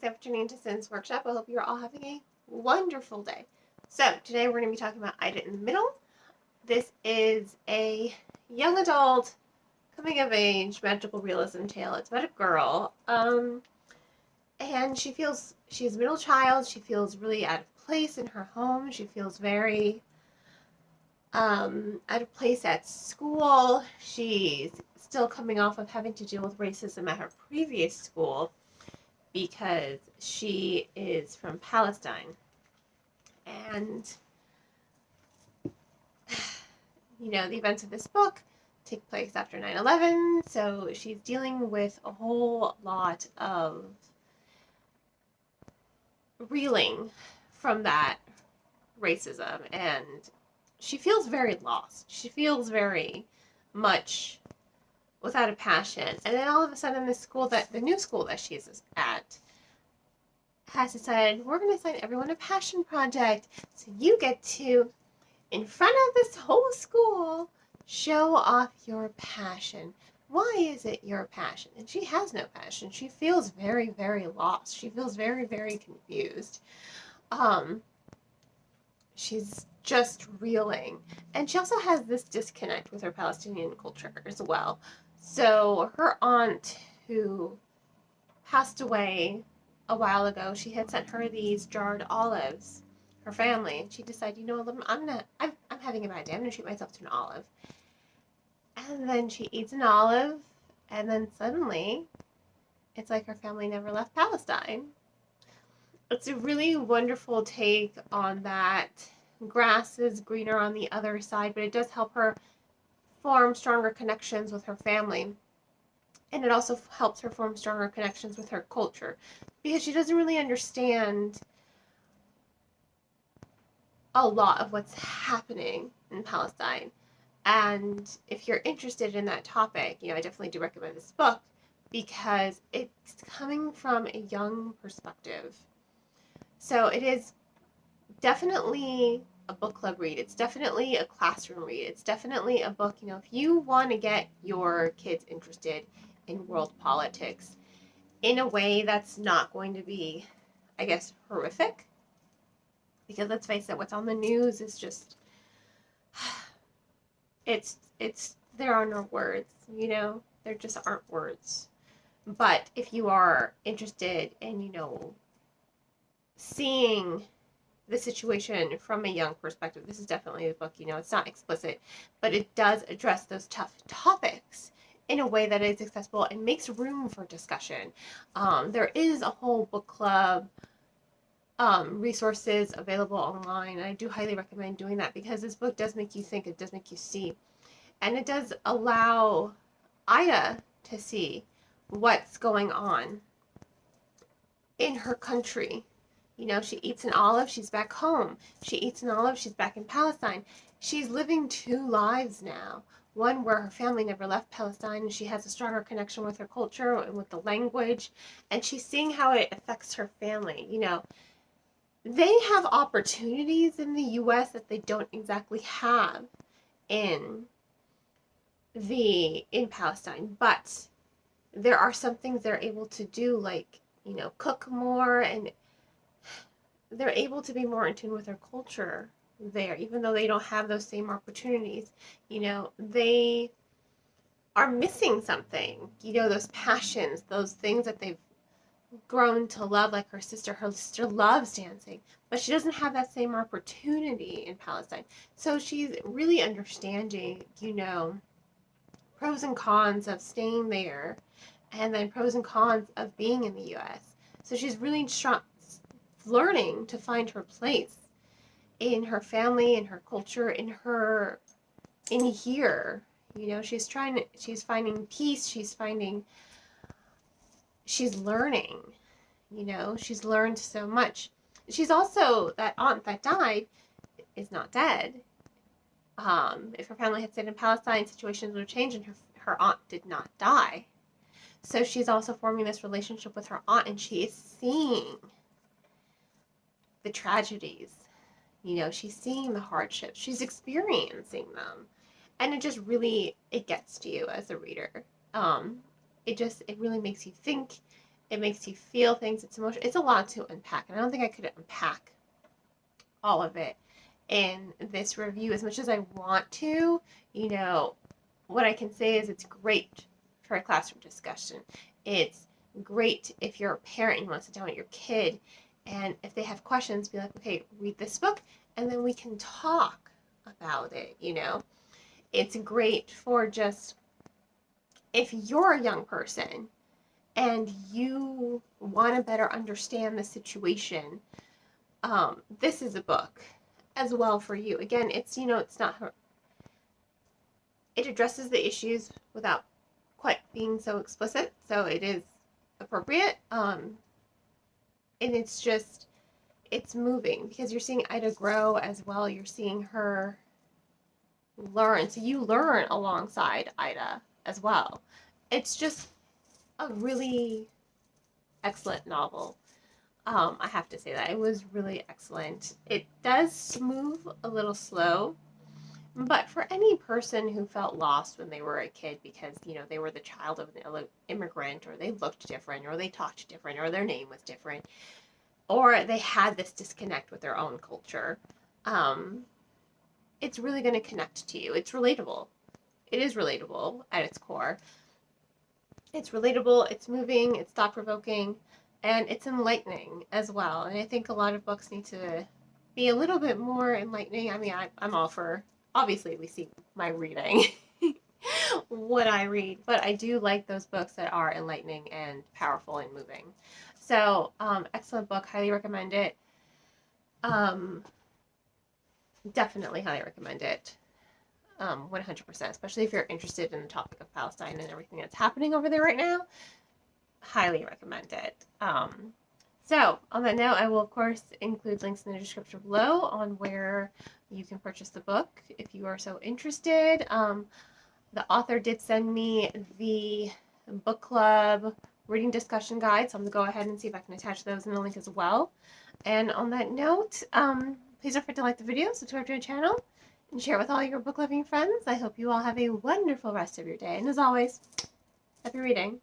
Thanks for tuning into Sin's Workshop. I hope you're all having a wonderful day. So, today we're going to be talking about Ida in the Middle. This is a young adult, coming of age, magical realism tale. It's about a girl. And she's a middle child. She feels really out of place in her home. She feels very out of place at school. She's still coming off of having to deal with racism at her previous school, because she is from Palestine. And, the events of this book take place after 9/11, so she's dealing with a whole lot of reeling from that racism, and she feels very lost. She feels very much without a passion. And then all of a sudden the new school that she's at has decided, we're going to assign everyone a passion project. So you get to, in front of this whole school, show off your passion. Why is it your passion? And she has no passion. She feels very, very lost. She feels very, very confused. She's just reeling. And she also has this disconnect with her Palestinian culture as well. So her aunt, who passed away a while ago, she had sent her these jarred olives, her family, and she decided, I'm having a bad day, I'm gonna treat myself to an olive. And then she eats an olive, and then suddenly it's like her family never left Palestine. It's a really wonderful take on that. Grass is greener on the other side, but it does help her form stronger connections with her family. And it also helps her form stronger connections with her culture, because she doesn't really understand a lot of what's happening in Palestine. And if you're interested in that topic, I definitely do recommend this book, because it's coming from a young perspective. So it is definitely a book club read. It's definitely a classroom read. It's definitely a book, if you want to get your kids interested in world politics in a way that's not going to be, I guess, horrific. Because let's face it, what's on the news is just, there are no words, there just aren't words. But if you are interested in, seeing the situation from a young perspective, this is definitely a book. It's not explicit, but it does address those tough topics in a way that is accessible and makes room for discussion. There is a whole book club resources available online, and I do highly recommend doing that, because this book does make you think, it does make you see, and it does allow Ida to see what's going on in her country. She eats an olive, she's back home. She eats an olive, she's back in Palestine. She's living two lives now. One where her family never left Palestine, and she has a stronger connection with her culture and with the language, and she's seeing how it affects her family. They have opportunities in the U.S. that they don't exactly have in Palestine, but there are some things they're able to do, like, cook more, and they're able to be more in tune with their culture there, even though they don't have those same opportunities. They are missing something, those passions, those things that they've grown to love, like her sister. Her sister loves dancing, but she doesn't have that same opportunity in Palestine. So she's really understanding, pros and cons of staying there, and then pros and cons of being in the U.S. So she's really learning to find her place in her family, in her culture, in here. She's finding peace, she's learning, she's learned so much. She's also, that aunt that died is not dead. If her family had stayed in Palestine, situations would have changed, and her aunt did not die. So she's also forming this relationship with her aunt, and she is seeing the tragedies. She's seeing the hardships. She's experiencing them. And it gets to you as a reader. It really makes you think. It makes you feel things. It's emotional. It's a lot to unpack, and I don't think I could unpack all of it in this review as much as I want to. You know, what I can say is it's great for a classroom discussion. It's great if you're a parent and you want to sit down with your kid, and if they have questions, be like, okay, read this book, and then we can talk about it, you know. It's great for just if you're a young person and you want to better understand the situation, this is a book as well for you. Again, it's, you know, it's not her. It addresses the issues without quite being so explicit, so it is appropriate. And it's just, it's moving because you're seeing Ida grow as well. You're seeing her learn. So you learn alongside Ida as well. It's just a really excellent novel. I have to say that. It was really excellent. It does move a little slow, but for any person who felt lost when they were a kid because, you know, they were the child of an immigrant, or they looked different, or they talked different, or their name was different, or they had this disconnect with their own culture, it's really going to connect to you. It's relatable. It is relatable at its core. It's relatable, it's moving, it's thought-provoking, and it's enlightening as well. And I think a lot of books need to be a little bit more enlightening. I mean, I'm all for, obviously we see my reading, what I read, but I do like those books that are enlightening and powerful and moving. So, excellent book, highly recommend it. Definitely highly recommend it. 100%, especially if you're interested in the topic of Palestine and everything that's happening over there right now. Highly recommend it. So, on that note, I will, of course, include links in the description below on where you can purchase the book if you are so interested. The author did send me the book club reading discussion guide, so I'm going to go ahead and see if I can attach those in the link as well. And on that note, please don't forget to like the video, subscribe to our channel, and share with all your book loving friends. I hope you all have a wonderful rest of your day. And as always, happy reading.